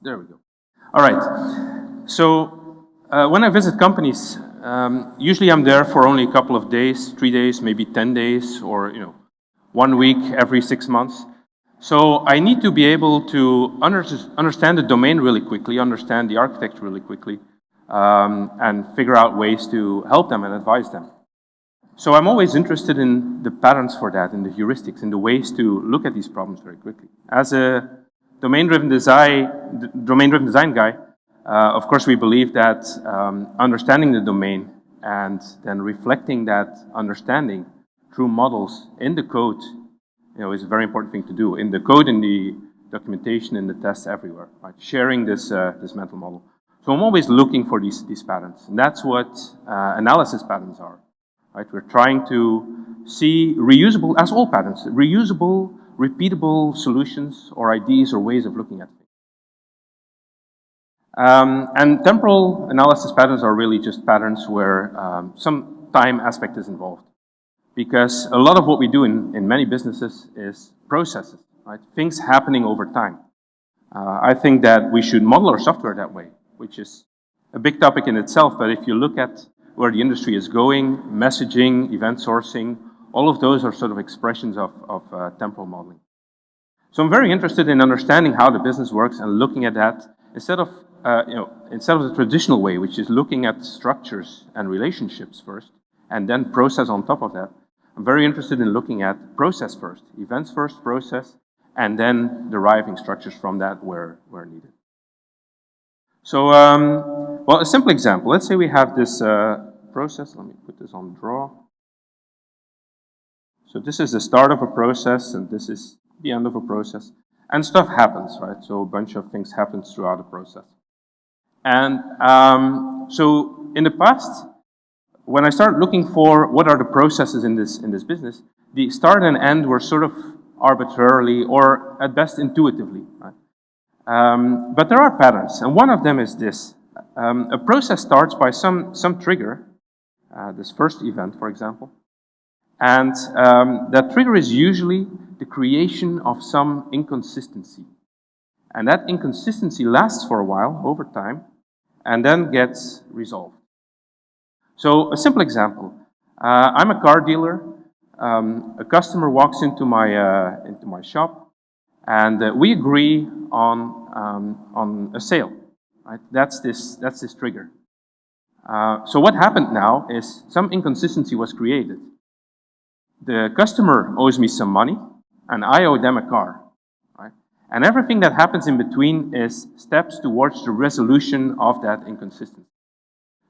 There we go. All right. So when I visit companies, usually I'm there for only a couple of days, 3 days, maybe 10 days, or 1 week every 6 months. So I need to be able to understand the domain really quickly, understand the architecture really quickly, and figure out ways to help them and advise them. So I'm always interested in the patterns for that, in the heuristics, in the ways to look at these problems very quickly. As a domain-driven design guy, of course we believe that understanding the domain and then reflecting that understanding through models in the code, is a very important thing to do. In the code, in the documentation, in the tests, everywhere, right? Sharing this mental model. So I'm always looking for these patterns, and that's what analysis patterns are. Right? We're trying to see reusable, as all patterns, reusable, repeatable solutions or ideas or ways of looking at things. And temporal analysis patterns are really just patterns where some time aspect is involved. Because a lot of what we do in many businesses is processes, right? Things happening over time. I think that we should model our software that way, which is a big topic in itself, but if you look at where the industry is going, messaging, event sourcing, all of those are sort of expressions of temporal modeling. So I'm very interested in understanding how the business works and looking at that instead of the traditional way, which is looking at structures and relationships first, and then process on top of that. I'm very interested in looking at process first, events first, process, and then deriving structures from that where needed. So, well, a simple example. Let's say we have this process. Let me put this on draw. So this is the start of a process, and this is the end of a process. And stuff happens, right? So a bunch of things happens throughout the process. And so in the past, when I started looking for what are the processes in this business, the start and end were sort of arbitrarily or at best intuitively, right? But there are patterns, and one of them is this. A process starts by some trigger, this first event, for example, and that trigger is usually the creation of some inconsistency. And that inconsistency lasts for a while, over time, and then gets resolved. So a simple example. I'm a car dealer. A customer walks into my shop, and we agree on a sale. Right? That's this trigger. So what happened now is some inconsistency was created. The customer owes me some money, and I owe them a car. Right? And everything that happens in between is steps towards the resolution of that inconsistency.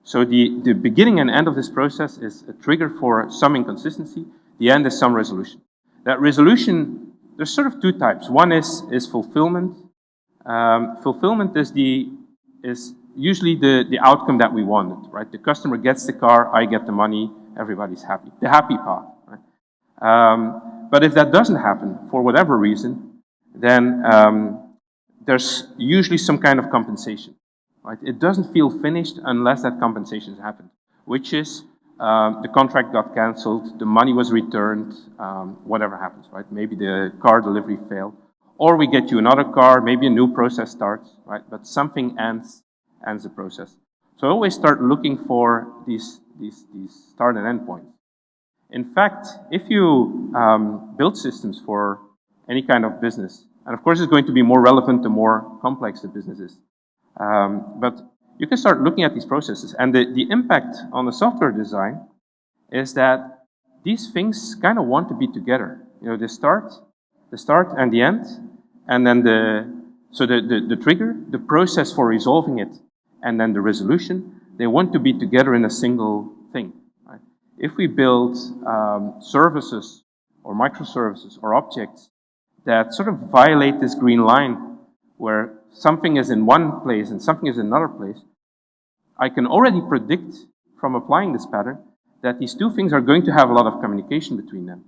So the beginning and end of this process is a trigger for some inconsistency. The end is some resolution. That resolution, there's sort of two types. One is fulfillment. Fulfillment is usually the outcome that we wanted, right? The customer gets the car, I get the money, everybody's happy. The happy path, right? But if that doesn't happen for whatever reason, then there's usually some kind of compensation. Right? It doesn't feel finished unless that compensation has happened, which is the contract got cancelled, the money was returned, whatever happens, right? Maybe the car delivery failed, or we get you another car, maybe a new process starts, right? But something ends the process. So I always start looking for these start and end points. In fact, if you build systems for any kind of business, and of course it's going to be more relevant the more complex the business is, but you can start looking at these processes, and the impact on the software design is that these things kind of want to be together. The start and the end, and then the trigger, the process for resolving it, and then the resolution, they want to be together in a single thing. Right? If we build services or microservices or objects that sort of violate this green line, where something is in one place and something is in another place, I can already predict from applying this pattern that these two things are going to have a lot of communication between them,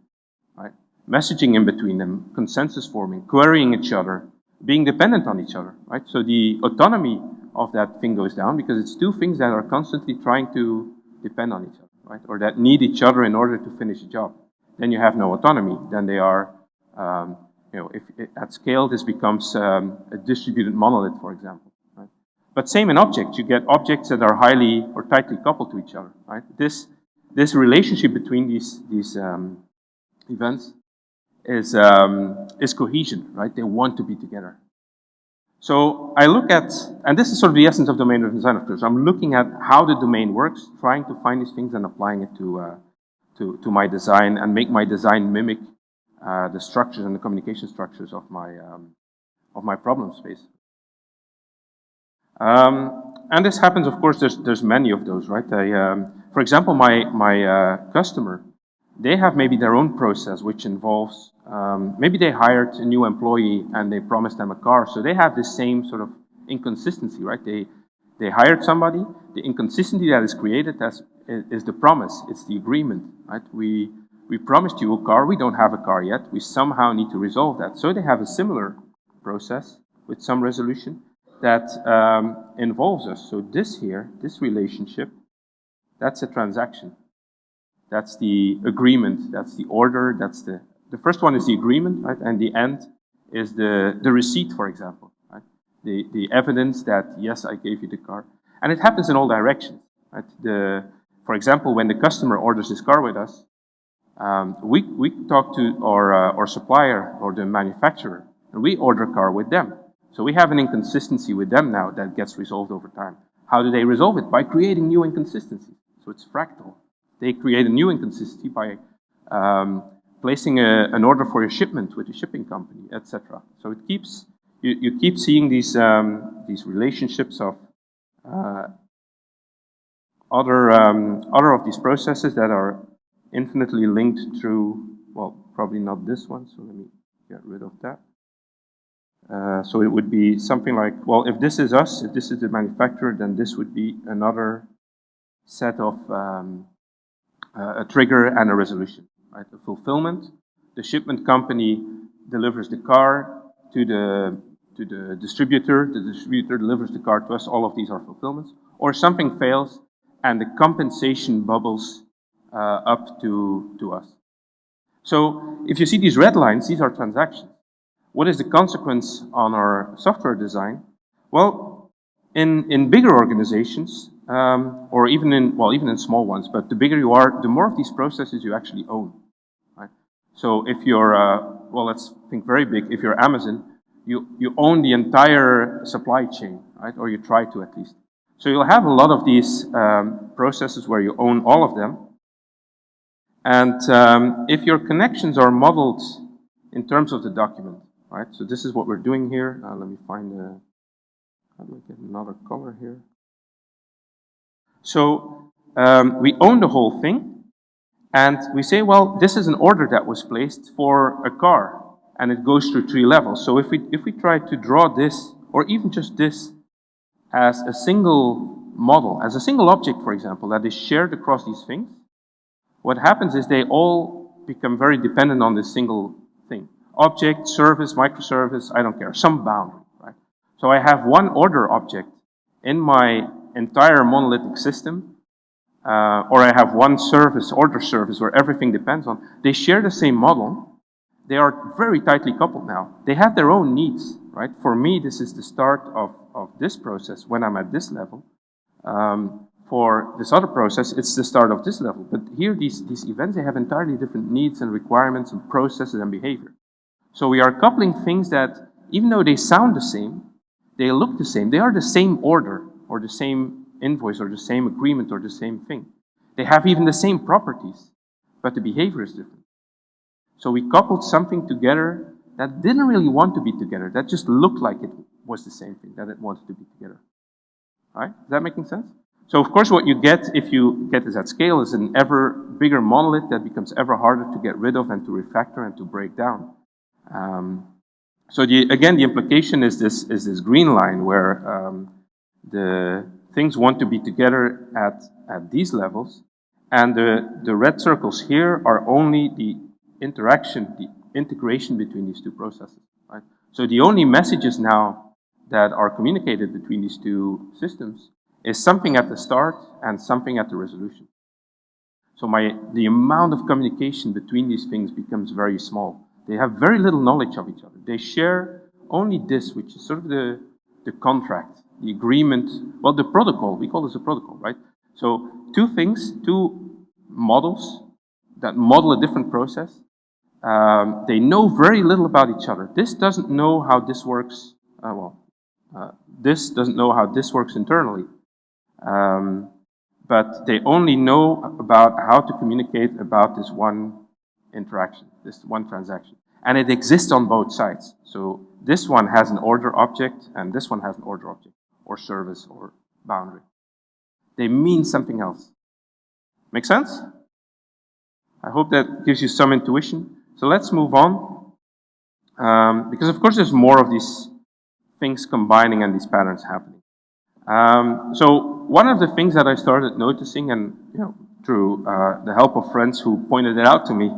right? Messaging in between them, consensus forming, querying each other, being dependent on each other, right? So the autonomy of that thing goes down because it's two things that are constantly trying to depend on each other, right? Or that need each other in order to finish a job. Then you have no autonomy. Then they are at scale this becomes a distributed monolith, for example. Right? But same in objects. You get objects that are highly or tightly coupled to each other. Right? This relationship between these events is cohesion. Right? They want to be together. So I look at, and this is sort of the essence of domain-driven design, of course. I'm looking at how the domain works, trying to find these things and applying it to my design and make my design mimic the structures and the communication structures of my problem space. And this happens, of course, there's many of those, right? For example, my customer, they have maybe their own process, which involves, maybe they hired a new employee and they promised them a car. So they have this same sort of inconsistency, right? They hired somebody. The inconsistency that is created is the promise. It's the agreement, right? We promised you a car. We don't have a car yet. We somehow need to resolve that. So they have a similar process with some resolution that involves us. So this here, this relationship, that's a transaction. That's the agreement. That's the order. That's the first one is the agreement, right? And the end is the receipt, for example, right? The evidence that, yes, I gave you the car. And it happens in all directions, right? For example, when the customer orders his car with us, we talk to our supplier or the manufacturer, and we order a car with them. So we have an inconsistency with them now that gets resolved over time. How do they resolve it? By creating new inconsistencies. So it's fractal. They create a new inconsistency by placing an order for a shipment with a shipping company, etc. So it keeps you keep seeing these relationships of other of these processes that are infinitely linked through. Well, probably not this one. So let me get rid of that. So it would be something like, well, if this is us, if this is the manufacturer, then this would be another set of a trigger and a resolution, right? A fulfillment. The shipment company delivers the car to the distributor. The distributor delivers the car to us. All of these are fulfillments. Or something fails, and the compensation bubbles up to us. So if you see these red lines, these are transactions. What is the consequence on our software design? Well, in bigger organizations, or even in small ones, but the bigger you are, the more of these processes you actually own, right? So if you're, well, let's think very big. If you're Amazon, you own the entire supply chain, right? Or you try to at least. So you'll have a lot of these processes where you own all of them. And if your connections are modeled in terms of the document, right? So this is what we're doing here. Let me find how do I get another color here? So we own the whole thing, and we say, well, this is an order that was placed for a car, and it goes through 3 levels. So if we try to draw this, or even just this, as a single model, as a single object, for example, that is shared across these things, what happens is they all become very dependent on this single thing. Object, service, microservice, I don't care, some boundary, right? So I have one order object in my entire monolithic system, or I have one service, order service, where everything depends on. They share the same model. They are very tightly coupled now. They have their own needs, right? For me, this is the start of this process when I'm at this level. For this other process, it's the start of this level. But here, these events, they have entirely different needs and requirements and processes and behavior. So we are coupling things that, even though they sound the same, they look the same, they are the same order, or the same invoice, or the same agreement, or the same thing. They have even the same properties, but the behavior is different. So we coupled something together that didn't really want to be together, that just looked like it was the same thing, that it wanted to be together. All right? Is that making sense? So of course what you get, if you get this at scale, is an ever bigger monolith that becomes ever harder to get rid of and to refactor and to break down. So again, the implication is this green line where the things want to be together at these levels, and the red circles here are only the interaction, the integration between these two processes. Right? So the only messages now that are communicated between these two systems is something at the start and something at the resolution. So the amount of communication between these things becomes very small. They have very little knowledge of each other. They share only this, which is sort of the contract, the agreement, well, the protocol. We call this a protocol, right? So two things, two models that model a different process. They know very little about each other. This doesn't know how this works. This doesn't know how this works internally. But they only know about how to communicate about this one interaction, this one transaction. And it exists on both sides. So this one has an order object, and this one has an order object, or service, or boundary. They mean something else. Make sense? I hope that gives you some intuition. So let's move on. Because of course there's more of these things combining and these patterns happening. So one of the things that I started noticing, and through the help of friends who pointed it out to me,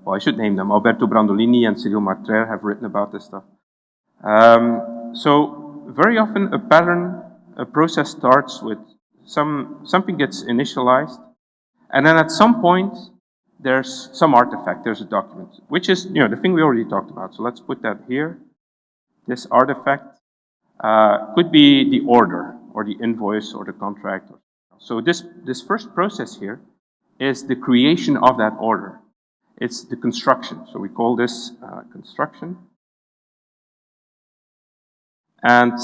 well, I should name them. Alberto Brandolini and Cyril Martrère have written about this stuff. So very often a process starts with something gets initialized, and then at some point there's some artifact, there's a document, which is the thing we already talked about. So let's put that here. This artifact could be the order, or the invoice, or the contract. So this first process here is the creation of that order. It's the construction. So we call this construction. And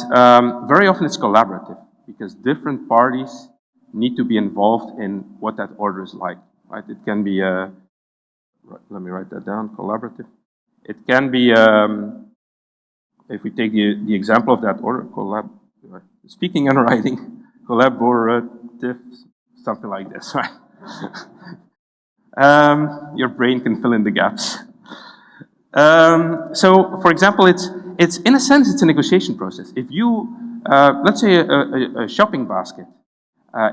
very often it's collaborative, because different parties need to be involved in what that order is like. Right? It can be let me write that down. Collaborative. It can be if we take the example of that order, speaking and writing, collaborative, something like this, right? Your brain can fill in the gaps. So, for example, it's in a sense it's a negotiation process. If you, let's say a shopping basket,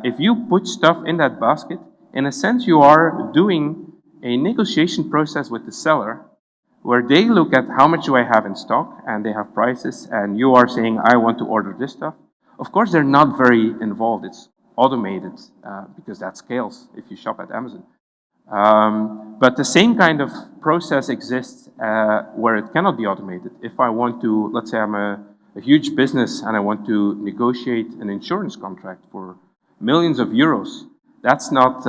if you put stuff in that basket, in a sense you are doing a negotiation process with the seller, where they look at how much do I have in stock, and they have prices, and you are saying, I want to order this stuff. Of course, they're not very involved. It's automated, because that scales if you shop at Amazon. But the same kind of process exists where it cannot be automated. If I want to, let's say I'm a huge business and I want to negotiate an insurance contract for millions of euros, that's not,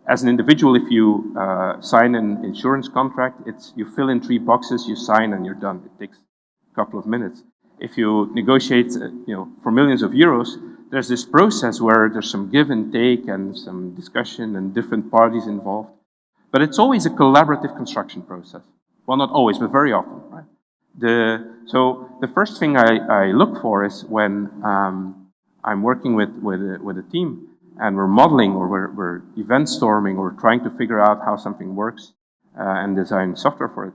as an individual, if you sign an insurance contract, you fill in 3 boxes, you sign, and you're done. It takes a couple of minutes. If you negotiate, for millions of euros, there's this process where there's some give and take and some discussion and different parties involved. But it's always a collaborative construction process. Well, not always, but very often, right? So the first thing I look for is when I'm working with a team, and we're modeling, or we're event storming, or trying to figure out how something works and design software for it,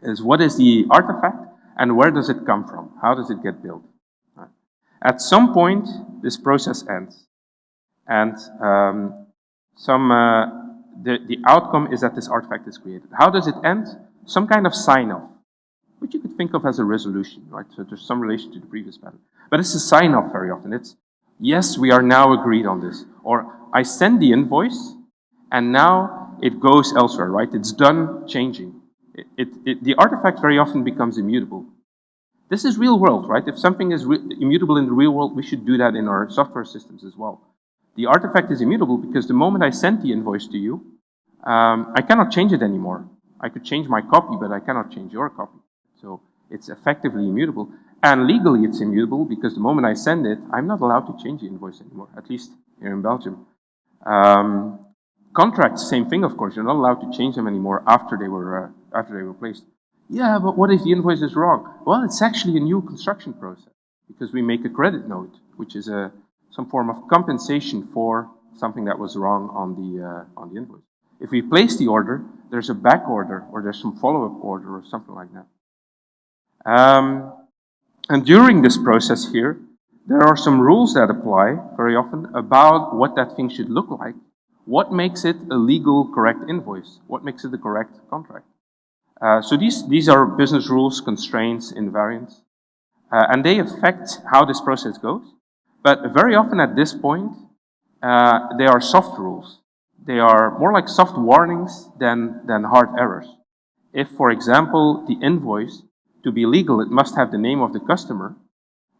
is what is the artifact and where does it come from? How does it get built? Right. At some point, this process ends. And the outcome is that this artifact is created. How does it end? Some kind of sign-off, which you could think of as a resolution, right? So there's some relation to the previous pattern. But it's a sign-off very often. It's, yes, we are now agreed on this. Or I send the invoice, and now it goes elsewhere, right? It's done changing. The artifact very often becomes immutable. This is real world, right? If something is immutable in the real world, we should do that in our software systems as well. The artifact is immutable because the moment I send the invoice to you, I cannot change it anymore. I could change my copy, but I cannot change your copy. So it's effectively immutable. And legally it's immutable because the moment I send it, I'm not allowed to change the invoice anymore, at least here in Belgium. Contracts, same thing, of course. You're not allowed to change them anymore after they were placed. Yeah, but what if the invoice is wrong? Well, it's actually a new construction process because we make a credit note, which is some form of compensation for something that was wrong on the invoice. If we place the order, there's a back order, or there's some follow-up order, or something like that. And during this process here, there are some rules that apply very often about what that thing should look like. What makes it a legal, correct invoice? What makes it a correct contract? So these are business rules, constraints, invariants, and they affect how this process goes. But very often at this point, they are soft rules. they are more like soft warnings than hard errors. If, for example, the invoice, to be legal, it must have the name of the customer,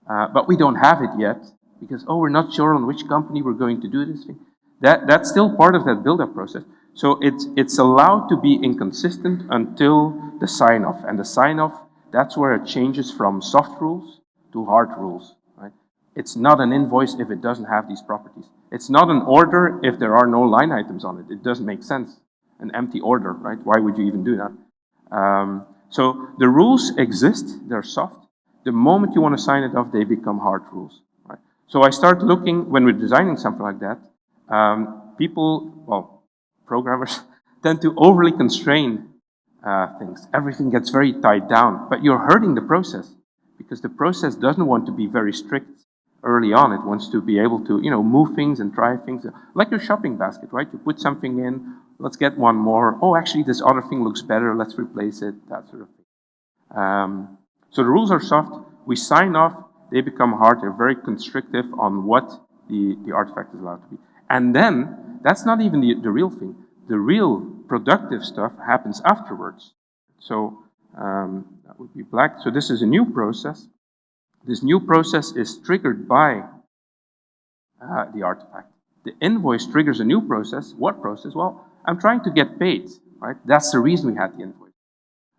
but we don't have it yet because, oh, we're not sure on which company we're going to do this thing. That's still part of that build-up process. So it's allowed to be inconsistent until the sign-off. And the sign-off, that's where it changes from soft rules to hard rules. Right? It's not an invoice if it doesn't have these properties. It's not an order if there are no line items on it. It doesn't make sense. An empty order, right? Why would you even do that? So the rules exist, they're soft. The moment you want to sign it off, they become hard rules. Right? So I start looking, when we're designing something like that, people, well, programmers, tend to overly constrain things. Everything gets very tied down, but you're hurting the process because the process doesn't want to be very strict early on. It wants to be able to, move things and try things. Like your shopping basket, right? You put something in, let's get one more. Oh, actually, this other thing looks better. Let's replace it, that sort of thing. So the rules are soft. We sign off. They become hard. They're very constrictive on what the artifact is allowed to be. And then, that's not even the real thing. The real productive stuff happens afterwards. So that would be black. So this is a new process. This new process is triggered by the artifact. The invoice triggers a new process. What process? Well, I'm trying to get paid, right? That's the reason we had the invoice.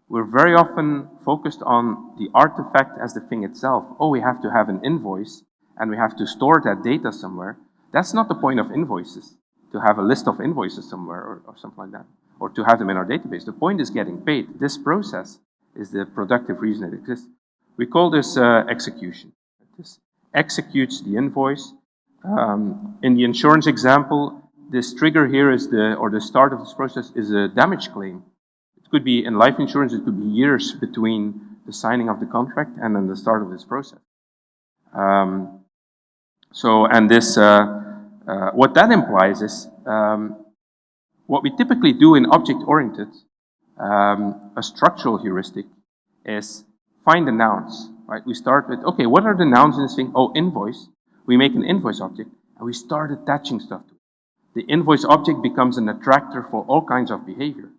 We're very often focused on the artifact as the thing itself. Oh, we have to have an invoice, and we have to store that data somewhere. That's not the point of invoices, to have a list of invoices somewhere or something like that, or to have them in our database. The point is getting paid. This process is the productive reason it exists. We call this execution. This executes the invoice. In the insurance example, this trigger here is the start of this process is a damage claim. It could be in life insurance, it could be years between the signing of the contract and then the start of this process. What that implies is what we typically do in object-oriented, a structural heuristic, is find the nouns. Right? We start with, okay, what are the nouns in this thing? Oh, invoice. We make an invoice object, and we start attaching stuff to it. The invoice object becomes an attractor for all kinds of behavior.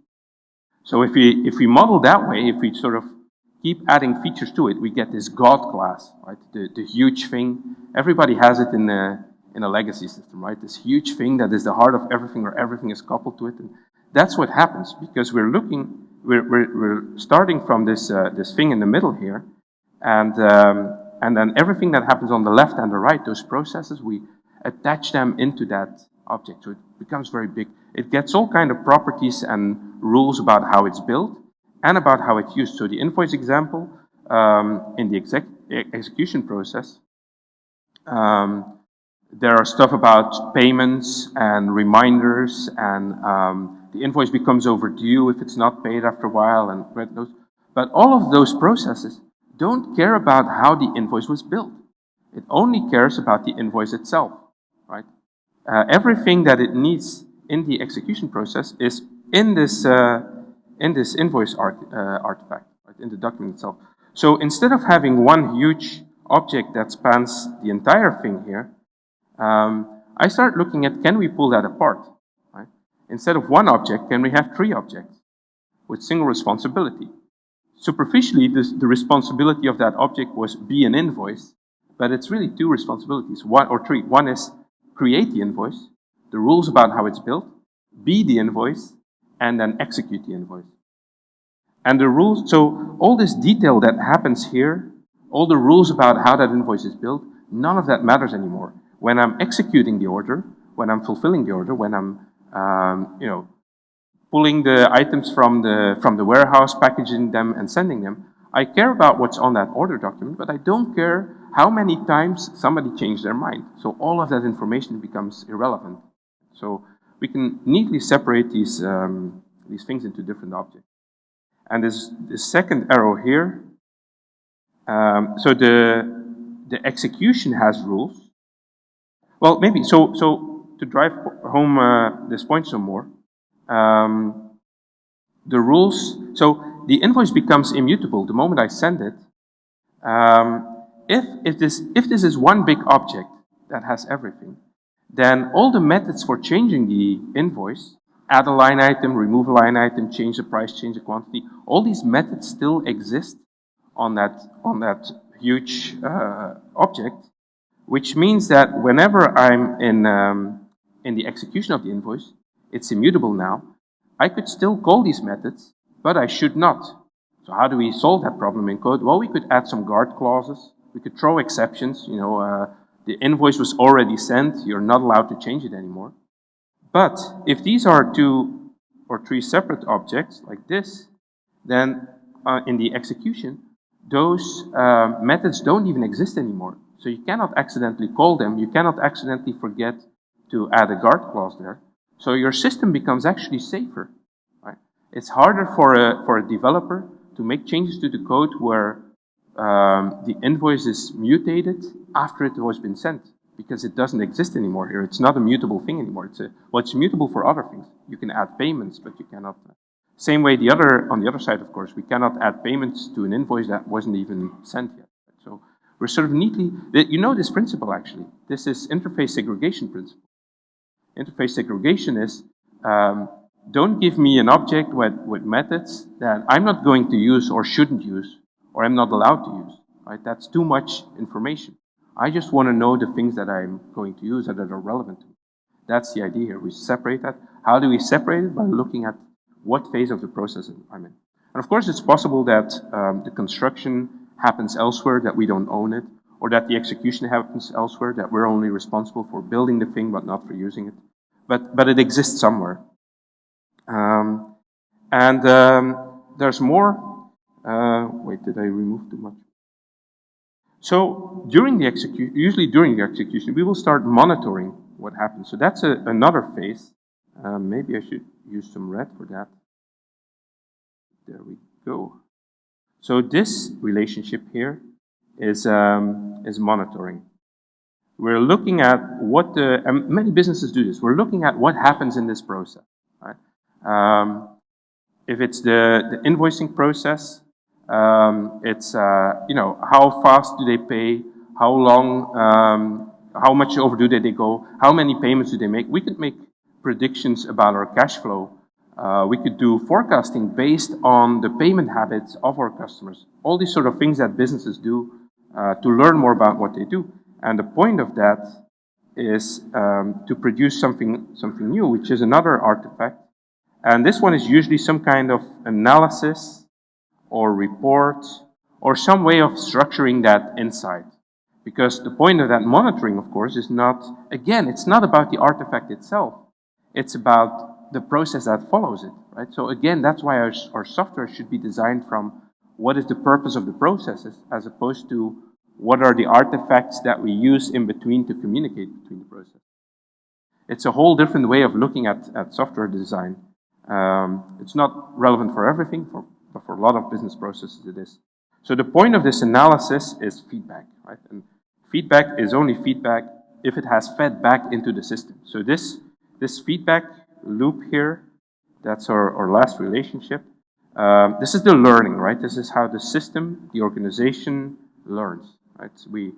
So if we model that way, if we sort of keep adding features to it, we get this God class, right? The huge thing. Everybody has it in a legacy system, right? This huge thing that is the heart of everything, or everything is coupled to it. And that's what happens because we're starting from this thing in the middle here, and then everything that happens on the left and the right, those processes, we attach them into that object. So it becomes very big. It gets all kind of properties and rules about how it's built and about how it's used. So the invoice example, in the execution process, there are stuff about payments and reminders, and the invoice becomes overdue if it's not paid after a while, and those. But all of those processes don't care about how the invoice was built. It only cares about the invoice itself, right? Everything that it needs in the execution process is in this invoice artifact, right, in the document itself. So instead of having one huge object that spans the entire thing here, I start looking at, can we pull that apart? Right? Instead of one object, can we have 3 objects with single responsibility? Superficially, the responsibility of that object was be an invoice, but it's really 2 responsibilities, 1 or 3. One is create the invoice, the rules about how it's built, be the invoice, and then execute the invoice. And the rules, so all this detail that happens here, all the rules about how that invoice is built, none of that matters anymore. When I'm executing the order, when I'm fulfilling the order, when I'm, pulling the items from the warehouse, packaging them, and sending them, I care about what's on that order document, but I don't care how many times somebody changed their mind. So all of that information becomes irrelevant. So we can neatly separate these things into different objects. And this second arrow here, so the execution has rules. Well, maybe, so to drive home this point some more, the rules, so the invoice becomes immutable the moment I send it. If this is one big object that has everything, then all the methods for changing the invoice, add a line item, remove a line item, change the price, change the quantity, all these methods still exist on that huge object, which means that whenever I'm in the execution of the invoice, it's immutable now. I could still call these methods, but I should not. So how do we solve that problem in code? Well, we could add some guard clauses. We could throw exceptions. The invoice was already sent. You're not allowed to change it anymore. But if these are 2 or 3 separate objects like this, then in the execution, those methods don't even exist anymore. So you cannot accidentally call them. You cannot accidentally forget to add a guard clause there. So your system becomes actually safer. Right? It's harder for a developer to make changes to the code where the invoice is mutated after it has been sent, because it doesn't exist anymore here. It's not a mutable thing anymore. It's mutable for other things. You can add payments, but you cannot. Same way on the other side, of course, we cannot add payments to an invoice that wasn't even sent yet. So we're sort of neatly, this principle actually. This is interface segregation principle. Interface segregation is, don't give me an object with methods that I'm not going to use or shouldn't use, or I'm not allowed to use. Right? That's too much information. I just want to know the things that I'm going to use that are relevant to me. That's the idea here. We separate that. How do we separate it? By looking at what phase of the process I'm in. And of course, it's possible that the construction happens elsewhere, that we don't own it, or that the execution happens elsewhere, that we're only responsible for building the thing but not for using it. But it exists somewhere. There's more. Wait, did I remove too much? So usually during the execution, we will start monitoring what happens. So that's another phase. Maybe I should use some red for that. There we go. So this relationship here is monitoring. We're looking at and many businesses do this. We're looking at what happens in this process. Right? If it's the invoicing process, it's how fast do they pay, how long, how much overdue did they go, how many payments do they make. We could make predictions about our cash flow. We could do forecasting based on the payment habits of our customers. All these sort of things that businesses do to learn more about what they do. And the point of that is to produce something new, which is another artifact. And this one is usually some kind of analysis or report or some way of structuring that insight. Because the point of that monitoring, of course, is not, again, it's not about the artifact itself. It's about the process that follows it, right? So again, that's why our software should be designed from what is the purpose of the processes as opposed to what are the artifacts that we use in between to communicate between the processes. It's a whole different way of looking at software design. It's not relevant for everything, but for a lot of business processes it is. So the point of this analysis is feedback, right? And feedback is only feedback if it has fed back into the system. So this feedback loop here, that's our last relationship. This is the learning, right? This is how the system, the organization learns, right? So we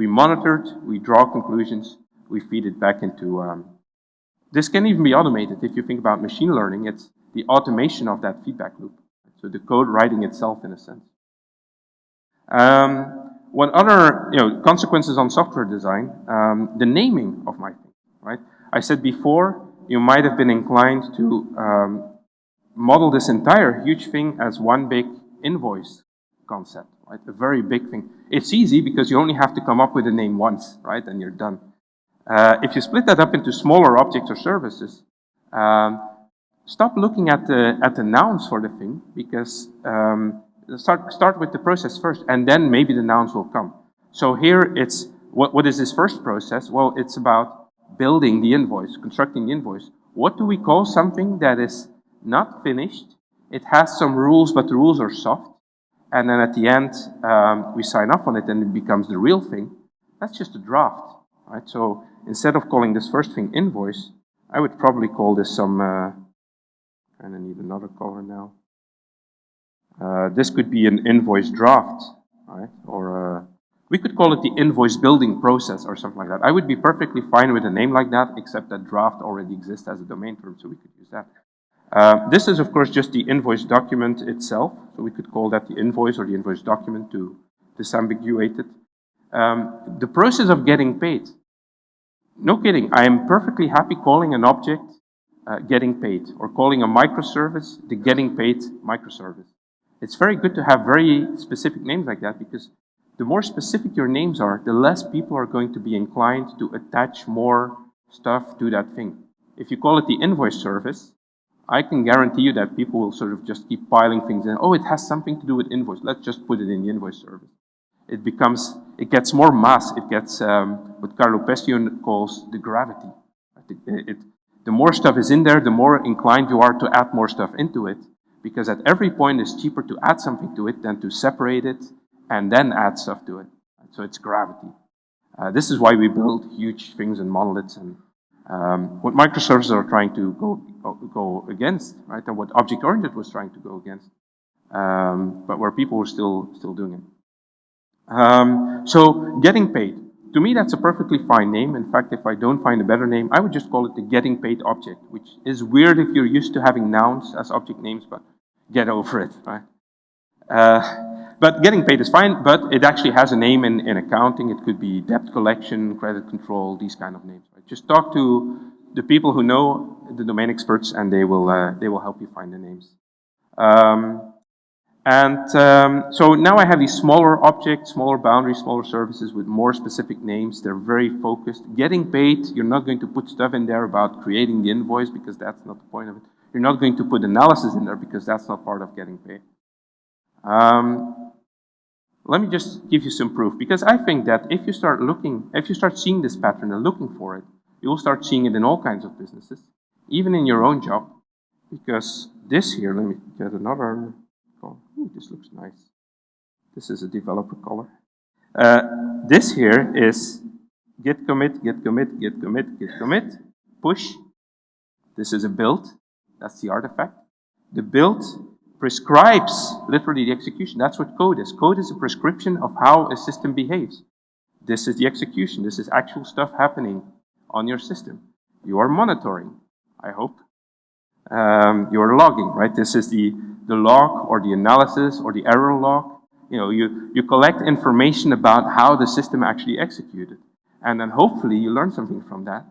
monitor it, we draw conclusions, we feed it back into. This can even be automated. If you think about machine learning, it's the automation of that feedback loop. So the code writing itself, in a sense. What other consequences on software design? The naming of my thing, right? I said before, you might have been inclined to model this entire huge thing as one big invoice concept, right? A very big thing. It's easy because you only have to come up with a name once, right? And you're done. If you split that up into smaller objects or services, stop looking at the nouns for the thing, because start with the process first, and then maybe the nouns will come. So here it's, what is this first process? Well, it's about building the invoice, constructing the invoice. What do we call something that is not finished? It has some rules, but the rules are soft. And then at the end, we sign off on it and it becomes the real thing. That's just a draft, right? So instead of calling this first thing invoice, I would probably call this some, and I need another color now. This could be an invoice draft, right? Or We could call it the invoice building process or something like that. I would be perfectly fine with a name like that, except that draft already exists as a domain term, so we could use that. This is, of course, just the invoice document itself. So we could call that the invoice or the invoice document to disambiguate it. The process of getting paid. No kidding, I am perfectly happy calling an object getting paid, or calling a microservice the getting paid microservice. It's very good to have very specific names like that, because the more specific your names are, the less people are going to be inclined to attach more stuff to that thing. If you call it the invoice service, I can guarantee you that people will sort of just keep piling things in. Oh, it has something to do with invoice. Let's just put it in the invoice service. It gets more mass. It gets what Carlo Pestion calls the gravity. The more stuff is in there, the more inclined you are to add more stuff into it, because at every point it's cheaper to add something to it than to separate it and then add stuff to it. So it's gravity. This is why we build huge things and monoliths, and what microservices are trying to go against, right? And what object-oriented was trying to go against, but where people were still doing it. So getting paid. To me, that's a perfectly fine name. In fact, if I don't find a better name, I would just call it the getting paid object, which is weird if you're used to having nouns as object names, but get over it, right? But getting paid is fine, but it actually has a name in accounting. It could be debt collection, credit control, these kind of names. Right? Just talk to the people who know, the domain experts, and they will help you find the names. So now I have these smaller objects, smaller boundaries, smaller services with more specific names. They're very focused. Getting paid, you're not going to put stuff in there about creating the invoice, because that's not the point of it. You're not going to put analysis in there, because that's not part of getting paid. Let me just give you some proof, because I think that if you start seeing this pattern and looking for it, you will start seeing it in all kinds of businesses, even in your own job. Because this here, let me get another. Ooh, this looks nice. This is a developer color. This here is git commit, git commit, git commit, git commit, push. This is a build. That's the artifact. The build prescribes literally the execution. That's what code is. Code is a prescription of how a system behaves. This is the execution. This is actual stuff happening on your system. You are monitoring, I hope. You are logging, right? This is the log or the analysis or the error log. You collect information about how the system actually executed. And then hopefully you learn something from that.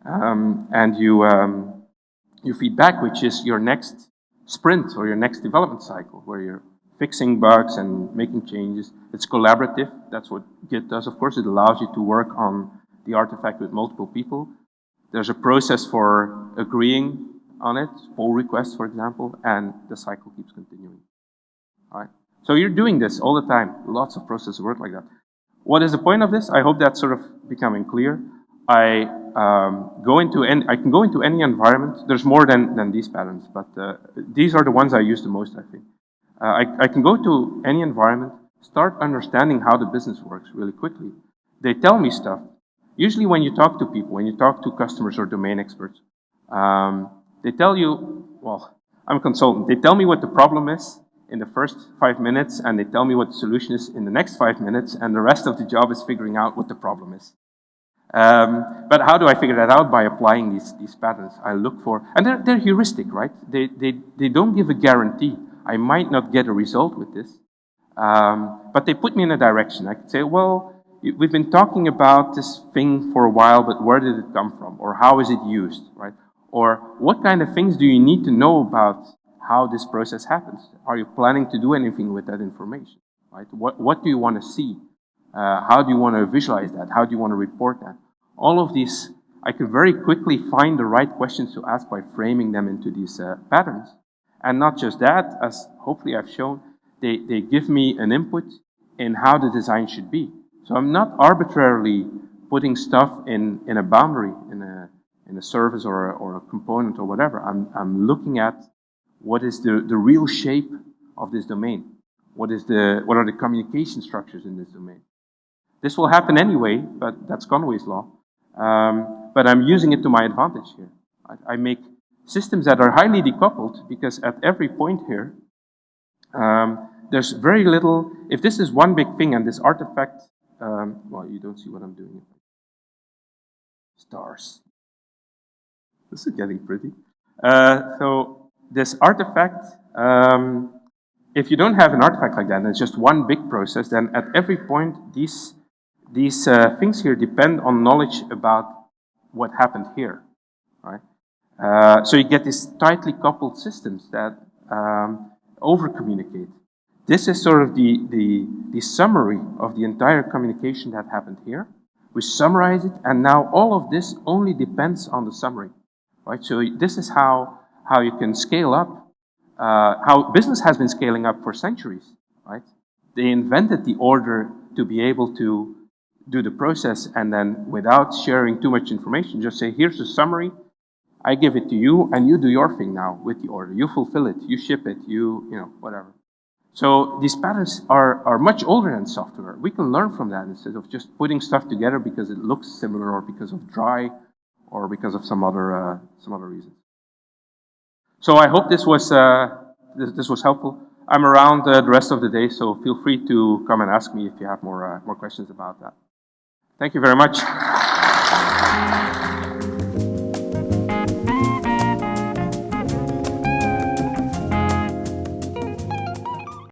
And you feed back, which is your next sprint or your next development cycle, where you're fixing bugs and making changes. It's collaborative. That's what Git does. Of course, it allows you to work on the artifact with multiple people. There's a process for agreeing on it, pull requests, for example, and the cycle keeps continuing. All right. So you're doing this all the time. Lots of processes work like that. What is the point of this? I hope that's sort of becoming clear. I can go into any environment. There's more than these patterns, but these are the ones I use the most, I think. I can go to any environment, start understanding how the business works really quickly. They tell me stuff. Usually when you talk to people, when you talk to customers or domain experts, they tell you, well, I'm a consultant. They tell me what the problem is in the first 5 minutes, and they tell me what the solution is in the next 5 minutes, and the rest of the job is figuring out what the problem is. But how do I figure that out? By applying these patterns. I look for, and they're heuristic, right? They don't give a guarantee. I might not get a result with this, but they put me in a direction. I could say, well, we've been talking about this thing for a while, but where did it come from? Or how is it used, right? Or what kind of things do you need to know about how this process happens? Are you planning to do anything with that information, right? What do you want to see? How do you want to visualize that? How do you want to report that? All of these, I can very quickly find the right questions to ask by framing them into these patterns. And not just that, as hopefully I've shown, they give me an input in how the design should be. So I'm not arbitrarily putting stuff in a boundary, in a service or a component or whatever. I'm looking at what is the real shape of this domain. What are the communication structures in this domain? This will happen anyway, but that's Conway's law. But I'm using it to my advantage here. I make systems that are highly decoupled, because at every point here, there's very little. If this is one big thing and this artifact well, you don't see what I'm doing. Stars. This is getting pretty. So this artifact, if you don't have an artifact like that, and it's just one big process, then at every point, these things here depend on knowledge about what happened here, right? So you get these tightly coupled systems that over-communicate. This is sort of the summary of the entire communication that happened here. We summarize it, and now all of this only depends on the summary, right? So this is how you can scale up, how business has been scaling up for centuries, right? They invented the order to be able to do the process, and then without sharing too much information, just say, here's the summary, I give it to you, and you do your thing now with the order. You fulfill it, you ship it, you know, whatever. So these patterns are much older than software. We can learn from that instead of just putting stuff together because it looks similar or because of dry or because of some other reasons. So I hope this was helpful. I'm around the rest of the day, so feel free to come and ask me if you have more questions about that. Thank you very much.